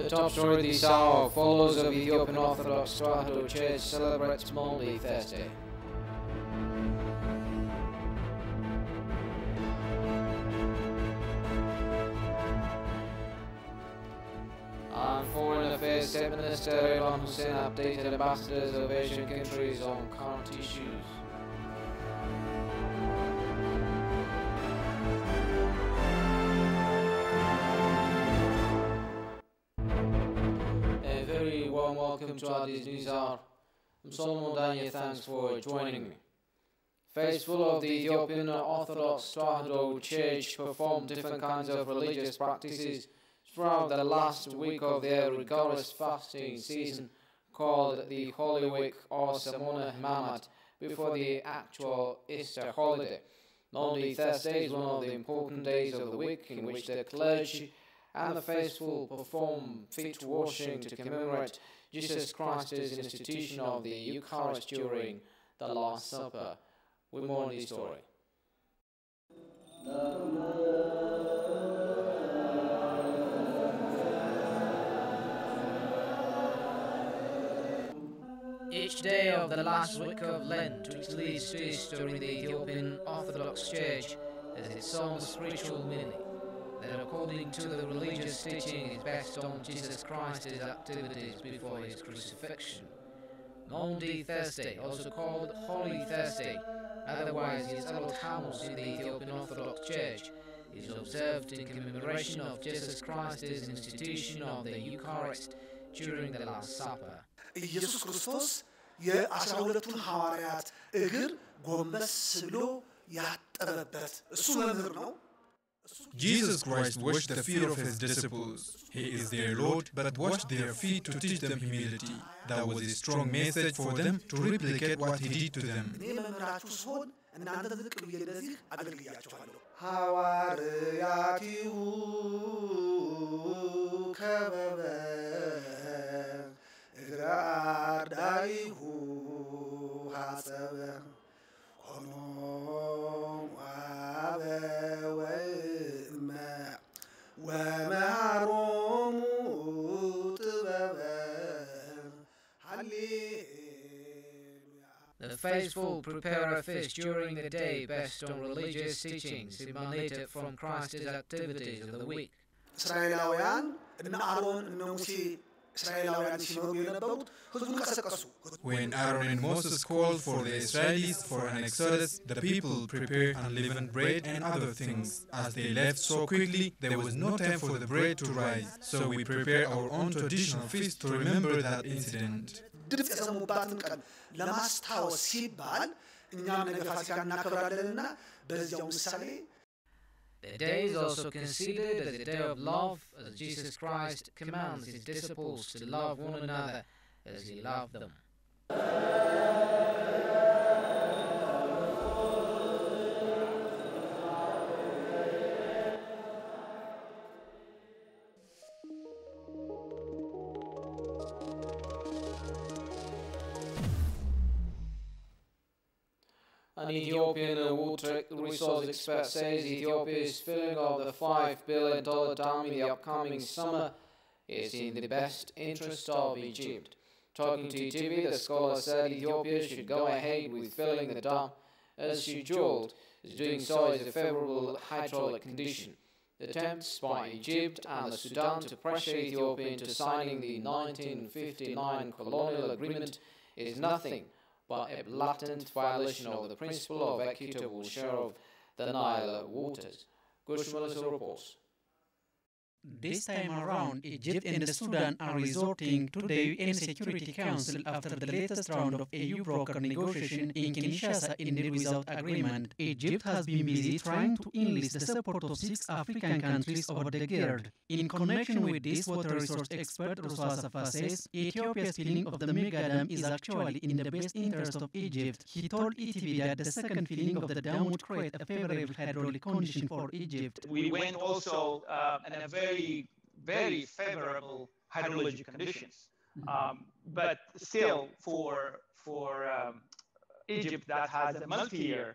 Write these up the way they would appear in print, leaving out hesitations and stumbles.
The top story this hour: followers of Ethiopian Orthodox Church celebrates Maundy Thursday. And Foreign Affairs State Minister Elon Hussein updated ambassadors of Asian countries on current issues. A very warm welcome to our News Hour. I'm Solomon Daniel, thanks for joining me. Faithful of the Ethiopian Orthodox Church performed different kinds of religious practices throughout the last week of their rigorous fasting season, called the Holy Week or Samona Hamamat, before the actual Easter holiday. Maundy Thursday is one of the important days of the week in which the clergy and the faithful perform feet washing to commemorate Jesus Christ's institution of the Eucharist during the Last Supper. With more on this story. Each day of the last week of Lent, which leads to Easter in the Ethiopian Orthodox Church, has its own spiritual meaning, that according to the religious teaching is based on Jesus Christ's activities before his crucifixion. Maundy Thursday, also called Holy Thursday, otherwise Yesalot Hamus in the Ethiopian Orthodox Church, is observed in commemoration of Jesus Christ's institution of the Eucharist during the Last Supper. ኢየሱስ ክርስቶስ የ12ቱን ሐዋርያት እግር ጎንበስ ብሎ ያጠበበት እሱ መምህር ነው። Jesus Christ washed the feet of his disciples. He is their Lord, but washed their feet to teach them humility. That was a strong message for them to replicate what he did to them. እኔ መምህራችሁ ስሆን እናንተ ዝቅ ብዬ እንደዚህ አገልግያችኋለሁ። ሐዋርያቲሁ ከበበ እግረ አርዳኢሁ ሐጸበ ሆኖ አበ ወእመ ወመሃሮሙ ጥበበ ሃሌሉያ. The faithful prepare a feast during the day based on religious teachings emanated from Christ's activities of the week. እስራኤላውያን እነ አሮን እነ ሙሴ እስራኤላውያን ሲኖሩ የነበሩት ህዝቡን ቀሰቀሱ። When Aaron and Moses called for the Israelis for an exodus, the people prepared unleavened bread and other things. As they left so quickly, there was no time for the bread to rise. So we prepare our own traditional feast to remember that incident. ድምፅ የሰሙባትን ቀን ለማስታወስ ሲባል እኛም ነገ ፋሲካ እናከብራለንና በዚያው ምሳሌ The day is also considered as a day of love, as Jesus Christ commands his disciples to love one another as he loved them. An Ethiopian water resource expert says Ethiopia's filling of the $5 billion dam in the upcoming summer is in the best interest of Egypt. Talking to TV, the scholar said Ethiopia should go ahead with filling the dam as scheduled, as doing so is a favorable hydraulic condition. The attempts by Egypt and the Sudan to pressure Ethiopia into signing the 1959 colonial agreement is nothing but a blatant violation of the principle of equitable share of the Nile waters. Gushmalis reports. This time around, Egypt and Sudan are resorting to the UN Security Council after the latest round of AU broker negotiation in Kinshasa ended without agreement. Egypt has been busy trying to enlist the support of 6 African countries over the GERD. In connection with this, water resource expert Ruswa Safa says Ethiopia's filling of the mega dam is actually in the best interest of Egypt. He told ETV that the second filling of the dam would create a favorable hydraulic condition for Egypt. We went also in a very favorable hydrologic conditions. But still, for Egypt that has a multi-year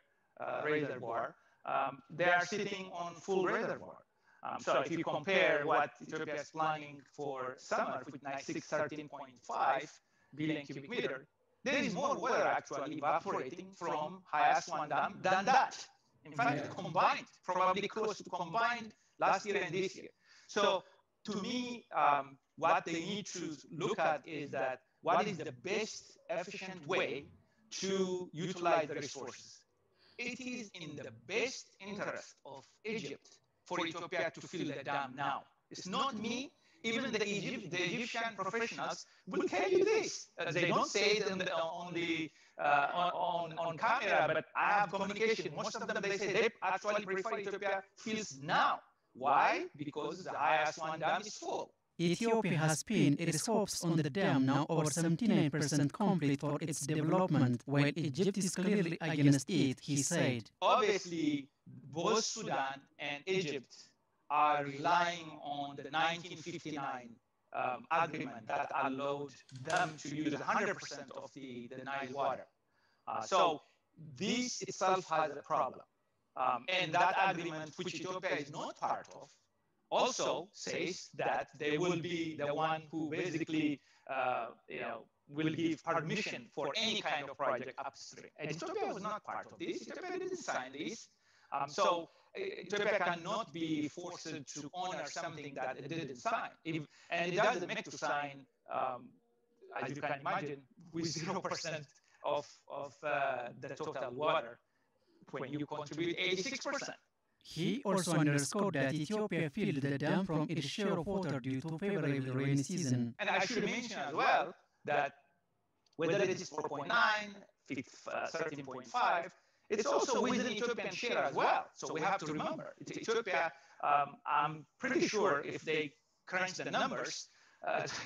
reservoir, they are sitting on full reservoir. So if you compare what Ethiopia is planning for summer with 13.5 billion cubic meter, there is more water actually evaporating from Hayaswan Dam than that. In fact, combined, probably close to combined last year and this year. So to me, what they need to look at is that what is the best efficient way to utilize the resources. It is in the best interest of Egypt for Ethiopia to fill the dam now. It's not me. Even the Egyptian professionals will tell you this. They don't say it on camera, but I have communication. Most of them, they say they actually prefer Ethiopia fills now. Why? Because the Hayaswan Dam is full. Ethiopia has pinned its hopes on the dam, now over 79% complete for its development, while Egypt is clearly against it, he said. Obviously, both Sudan and Egypt are relying on the 1959 agreement that allowed them to use 100% of the Nile water. So this itself has a problem. And that agreement, which Ethiopia is not part of, also says that they will be the one who basically will give permission for any kind of project upstream. And Ethiopia was not part of this. Ethiopia didn't sign this. So Ethiopia cannot be forced to honor something that it didn't sign. And it doesn't make to sign, as you can imagine, with 0% of the total water when you contribute 86%. He also underscored that Ethiopia filled the dam from its share of water due to favorable rainy season. And I should mention as well that whether it is 4.9, 13.5, it's also within Ethiopian share as well. So we have to remember, Ethiopia, I'm pretty sure if they crunch the numbers,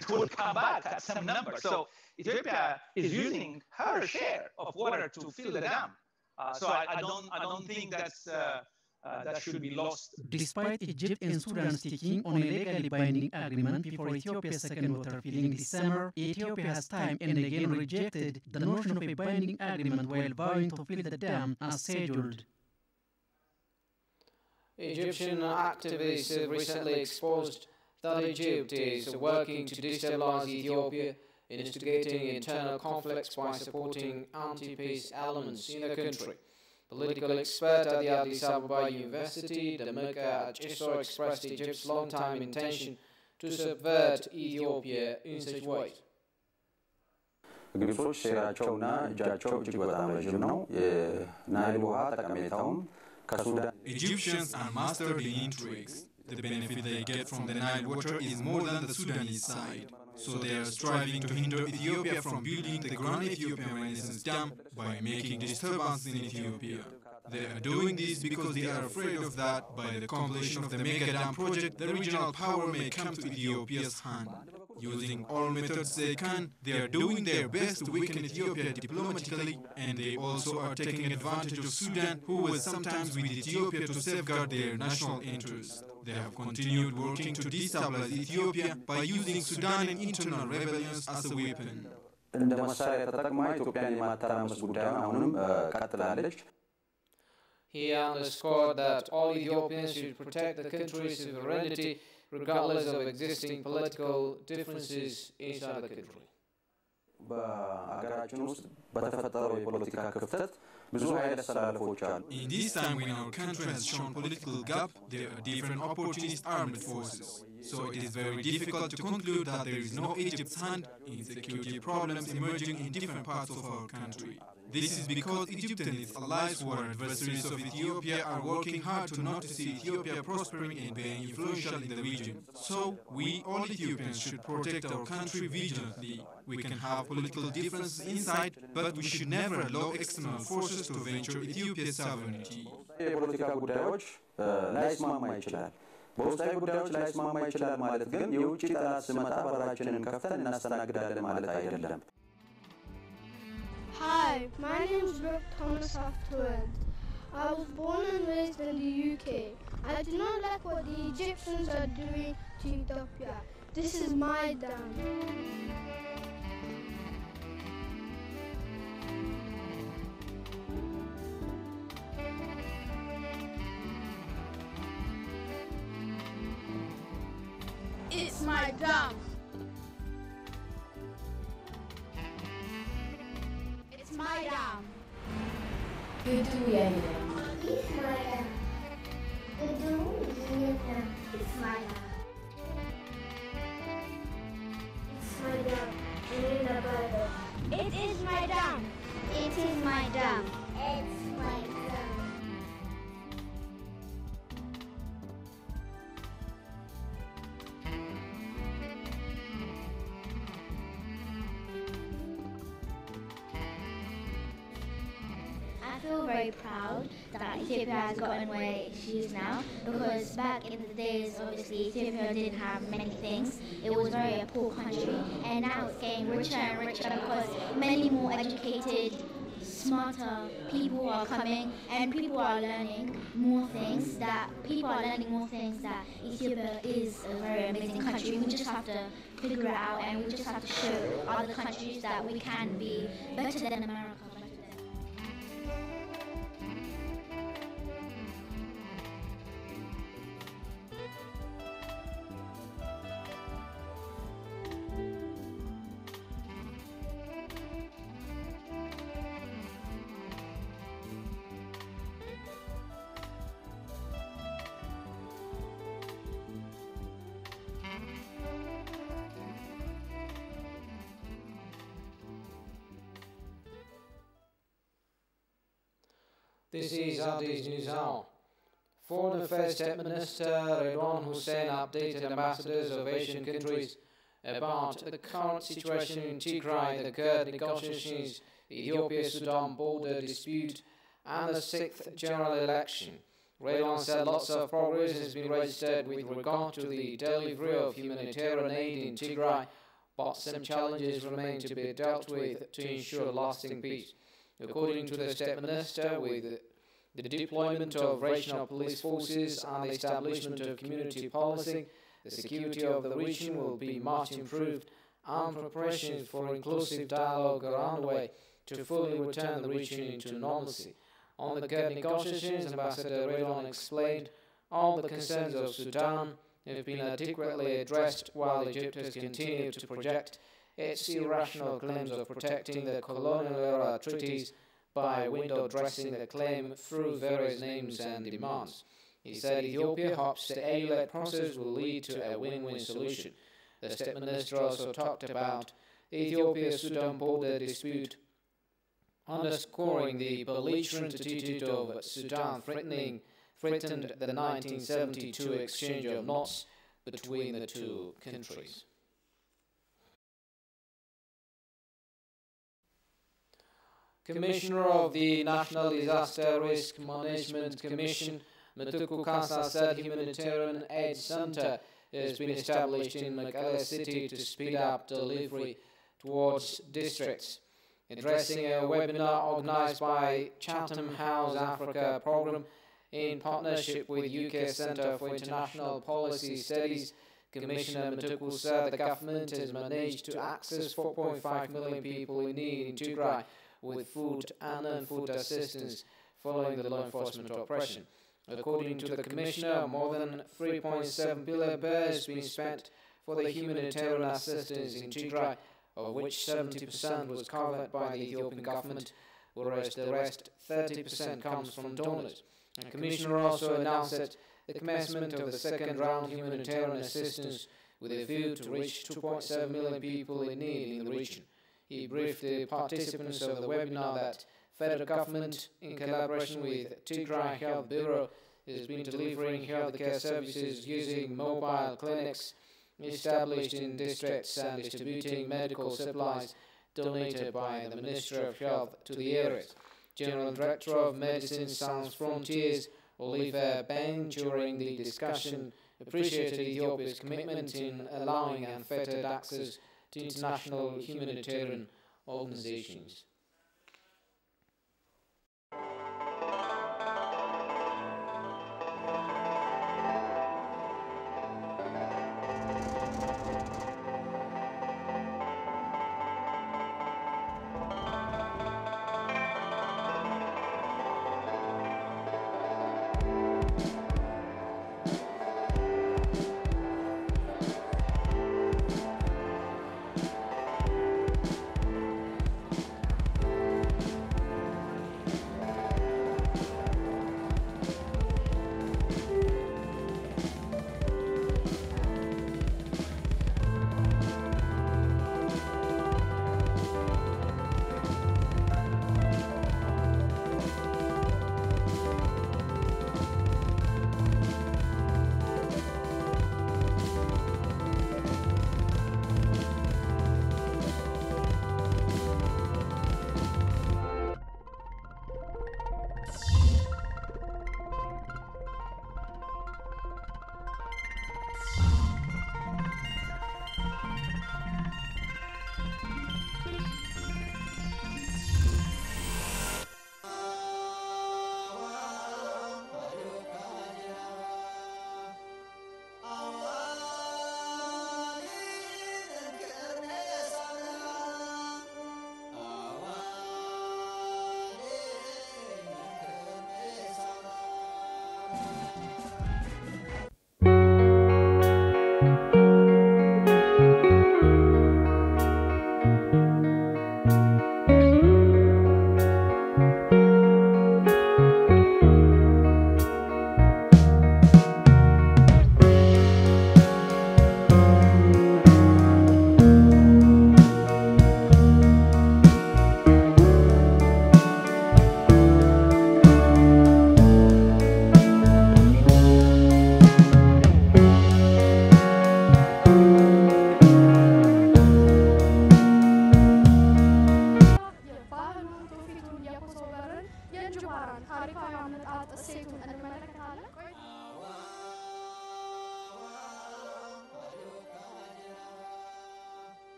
it will come back at some number. So Ethiopia is using her share of water to fill the dam. So I don't think that should be lost. Despite Egypt and Sudan sticking on a legally binding agreement before Ethiopia's second water filling this summer, Ethiopia has time and again rejected the notion of a binding agreement while vowing to fill the dam as scheduled. Egyptian activists have recently exposed that Egypt is working to destabilize Ethiopia, instigating internal conflicts by supporting anti-peace elements in the country. Political expert at the Addis Ababa University, Demeqa Achiso, expressed Egypt's long-time intention to subvert Ethiopia in such ways. ግብጾች ሴራቸውና እጃቸው እጅግ በጣም ረጅም ነው። የናይል ውሃ ጠቀሜታውም ከሱዳን Egyptians are mastered in intrigues. The benefit they get from the Nile water is more than the Sudanese side. So they are striving to hinder Ethiopia from building the Grand Ethiopian Renaissance Dam by making disturbances in Ethiopia. They are doing this because they are afraid of that by the completion of the mega dam project, the regional power may come to Ethiopia's hand. Using all methods they can, they are doing their best to weaken Ethiopia diplomatically, and they also are taking advantage of Sudan, who was sometimes with Ethiopia to safeguard their national interests. They have continued working to destabilize Ethiopia by using Sudan and internal rebellions as a weapon. እንደ መሳሪያ ተጠቅማ ኢትዮጵያን የማተራመስ ጉዳዩን አሁንም ቀጥላለች። He underscored that all Ethiopians should protect the country's sovereignty regardless of existing political differences inside the country. በአገራችን ውስጥ በተፈጠረው የፖለቲካ ክፍተት ብዙ ኃይል አስተላልፎች አሉ። In this time when our country has shown political gap, there are different opportunist armed forces. So it is very difficult to conclude that there is no Egypt's hand in security problems emerging in different parts of our country. This is because Egypt and its allies who are adversaries of Ethiopia are working hard to not see Ethiopia prospering and being influential in the region. So we, all Ethiopians, should protect our country vigilantly. We can have political differences inside, but we should never allow external forces to venture Ethiopia's sovereignty. የፖለቲካ ጉዳዮች ላይስማማ ይችላል። በውስጣዊ ጉዳዮች ላይስማማ ይችላል ማለት ግን የውጭ ጠላት ሲመጣ በራችንን ከፍተን እናስተናግዳለን ማለት አይደለም። Hi, my name is Brooke Thomas Afterward. I was born and raised in the UK. I do not like what the Egyptians are doing to Ethiopia. This is my dam. It's my dam. It's my dam. Itu ya dia. It's my dam. It's my dam. It's my dam. It's my dam. In the Bible. It is my dam. It is my dam. It's my dam. I feel very proud that Ethiopia has gotten where she is now, because back in the days, obviously, Ethiopia didn't have many things. It was very a poor country, and now it's getting richer and richer because many more educated, smarter people are coming, and people are learning more things. That Ethiopia is a very amazing country. We just have to figure it out, and we just have to show other countries that we can be better than America. This is Addis News Hour. Foreign Affairs State Minister Redwan Hussein updated ambassadors of Asian countries about the current situation in Tigray, the Kurd negotiations, the Ethiopia-Sudan border dispute, and the 6th general election. Redwan said lots of progress has been registered with regard to the delivery of humanitarian aid in Tigray, but some challenges remain to be dealt with to ensure lasting peace. According to the State Minister, with the deployment of regional police forces and the establishment of community policing, the security of the region will be much improved, and preparations for inclusive dialogue are underway to fully return the region into normalcy. On the Kurd negotiations, Ambassador Redwan explained all the concerns of Sudan have been adequately addressed, while Egypt has continued to project its irrational claims of protecting the colonial-era treaties by window-dressing the claim through various names and demands. He said Ethiopia hopes the AU-led process will lead to a win-win solution. The State Minister also talked about the Ethiopia-Sudan border dispute, underscoring the belligerent attitude of Sudan threatened the 1972 exchange of notes between the two countries. Commissioner of the National Disaster Risk Management Commission, Matuku Kasa, said humanitarian aid center has been established in Mekelle City to speed up delivery towards districts. Addressing a webinar organized by Chatham House Africa program in partnership with UK Centre for International Policy Studies, Commissioner Matuku said the government has managed to access 4.5 million people in need in Tigray with food and non-food assistance following the law enforcement operation. According to the Commissioner, more than 3.7 billion has been spent for the humanitarian assistance in Tigray, of which 70% was covered by the Ethiopian government, whereas the rest 30% comes from donors. The Commissioner also announced that the commencement of the second round humanitarian assistance with a view to reach 2.7 million people in need in the region. He briefed the participants of the webinar that federal government, in collaboration with Tigray Health Bureau, has been delivering healthcare services using mobile clinics established in districts and distributing medical supplies donated by the Ministry of Health to the areas. General Director of Medicine Sans Frontiers, Oliver Bain, during the discussion, appreciated Ethiopia's commitment in allowing unfettered access to international humanitarian organizations.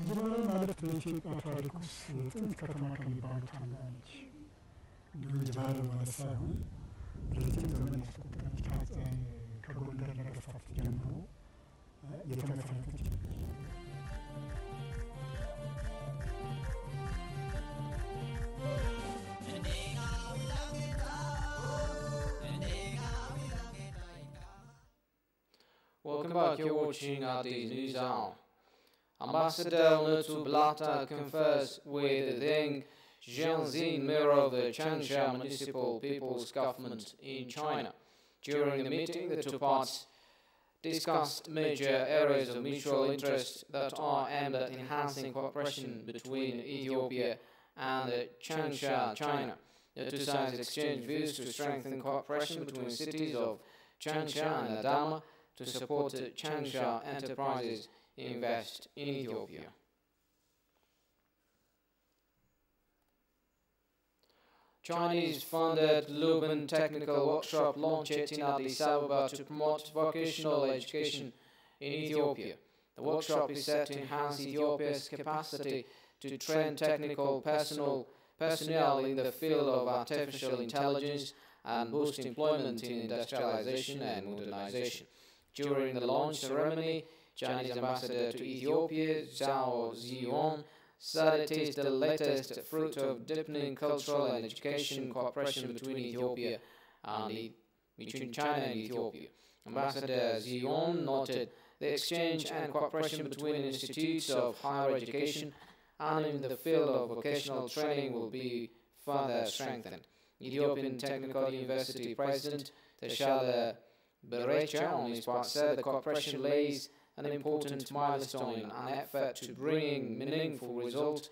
ዝባላ ማለት በኢትዮጵያ ታሪክ ውስጥ ጥንት ከተማ ከሚባሉት አንዷ ነች። እንዲሁ ዝባላ ማለት ሳይሆን ረጅም ዘመን ያስቆጠረች ከጎንደር ነገሥታት ጀምሮ የተመሰረተች Welcome back, you're watching Addis News Hour. Ambassador Onutu Blata confers with Deng Jianxin, mayor of the Changsha Municipal People's Government in China. During the meeting, the two parties discussed major areas of mutual interest that are aimed at enhancing cooperation between Ethiopia and Changsha, China. The two sides exchanged views to strengthen cooperation between cities of Changsha and Adama to support Changsha enterprises invest in Ethiopia. Chinese-funded Luban Technical Workshop launched in Addis Ababa to promote vocational education in Ethiopia. The workshop is set to enhance Ethiopia's capacity to train technical personnel in the field of artificial intelligence and boost employment in industrialization and modernization. During the launch ceremony, Chinese ambassador to Ethiopia, Zhao Ziyuan, said it is the latest fruit of deepening cultural and education cooperation between China and Ethiopia. Ambassador Ziyuan noted the exchange and cooperation between institutes of higher education and in the field of vocational training will be further strengthened. Ethiopian Technical University President Teshala Berecha on his part said the cooperation lays an important milestone in an effort to bring meaningful results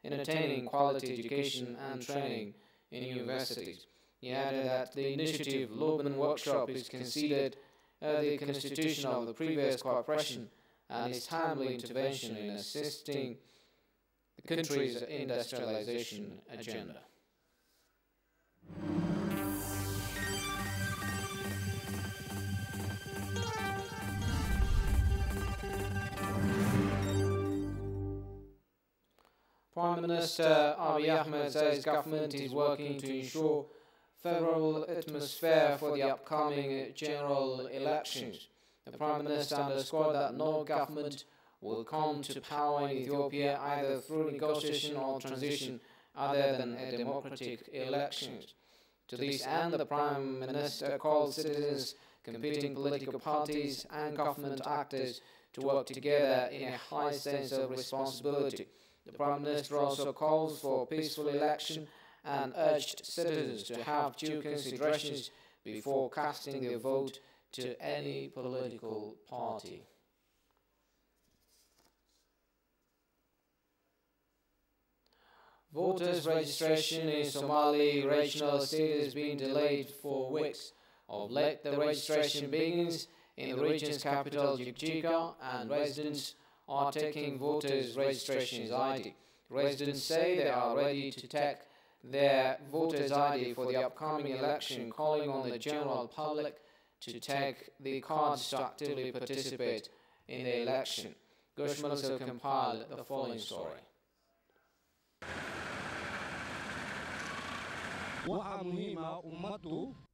in attaining quality education and training in universities. He added that the initiative Luban Workshop is considered the constitution of the previous cooperation and its timely intervention in assisting the country's industrialization agenda. Prime Minister Abiy Ahmed says his government is working to ensure favorable atmosphere for the upcoming general elections. The Prime Minister underscored that no government will come to power in Ethiopia either through negotiation or transition other than a democratic elections. To this end, the Prime Minister called citizens, competing political parties and government actors to work together in a high sense of responsibility. The Prime Minister also calls for peaceful election and urged citizens to have due considerations before casting their vote to any political party. Voters' registration in Somali regional state has been delayed for weeks. Of late, the registration begins in the region's capital, Jigjiga, and residents are taking voters' registration's ID. Residents say they are ready to take their voters' ID for the upcoming election, calling on the general public to take the cards to actively participate in the election. Gushman also compiled the following story.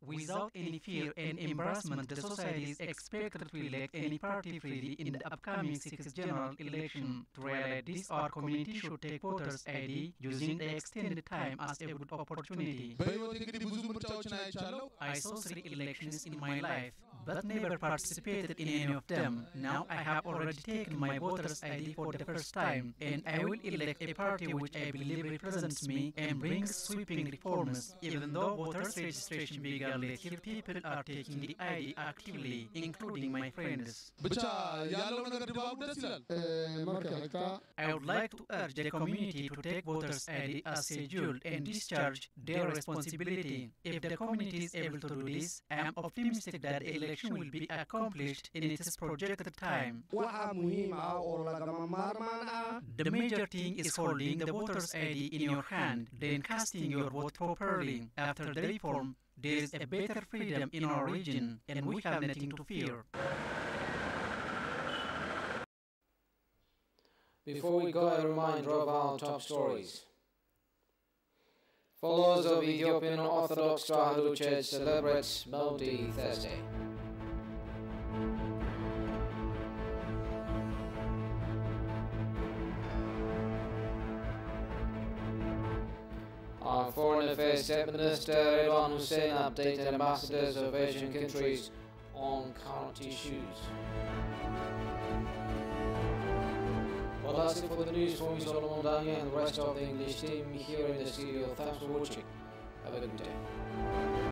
Without any fear and embarrassment, the society is expected to elect any party freely in the upcoming 6th general election. To realize this, our community should take voters' ID using the extended time as a good opportunity. I saw 3 elections in my life, but never participated in any of them. Now I have already taken my voters' ID for the first time, and I will elect a party which I believe represents me and brings sweeping reforms. Even though voters' registration began late, here people are taking the ID actively, including my friends. I would like to urge the community to take voters' ID as scheduled and discharge their responsibility. If the community is able to do this, I am optimistic that the election will be accomplished in its projected time. The major thing is holding the voter's ID in your hand, then casting your vote properly. After the reform, there is a better freedom in our region, and we have nothing to fear. Before we go, a reminder of our top stories. Followers of Ethiopian Orthodox Tewahedo Church celebrate Maundy Thursday. Our Foreign Affairs State Minister Redwan Hussein updated ambassadors of Asian countries on current issues. Well, that's it for the news from me, Solomon Daniel, and the rest of the English team here in the studio. Thanks for watching. Have a good day.